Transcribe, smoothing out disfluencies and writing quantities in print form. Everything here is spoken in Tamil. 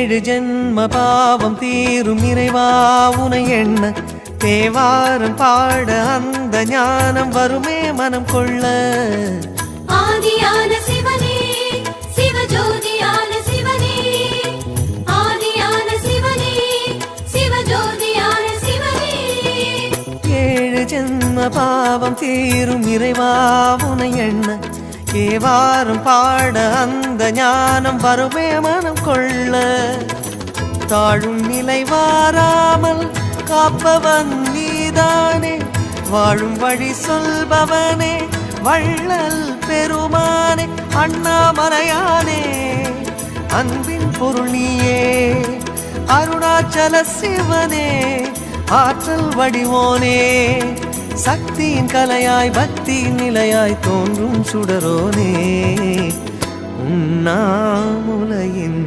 ஏழு ஜென்ம பாவம் தீரும் இறைவா உனை எண்ண தேவாரம் பாட அந்த ஞானம் வருமே மனம் கொள்ள. ஆதியான சிவனே சிவஜோதியான சிவனே ஆதியான சிவனே சிவஜோதியான சிவனே. ஏழு ஜென்ம பாவம் தீரும் இறைவா உனை எண்ண தேவாரம் பாட அந்த ஞானம் வருமே மனம் கொள்ள. தாழும் நிலை வாராமல் காப்பவன் நீதானே, வாழும் வழி சொல்பவனே வள்ளல் பெருமானே. அண்ணாமலையானே அன்பின் பொருள் நீயே, அருணாச்சல சிவனே ஆற்றல் வடிவோனே. சக்தியின் கலையாய் பக்தியின் நிலையாய் தோன்றும் சுடரோனே. உண்ணாமுலையின்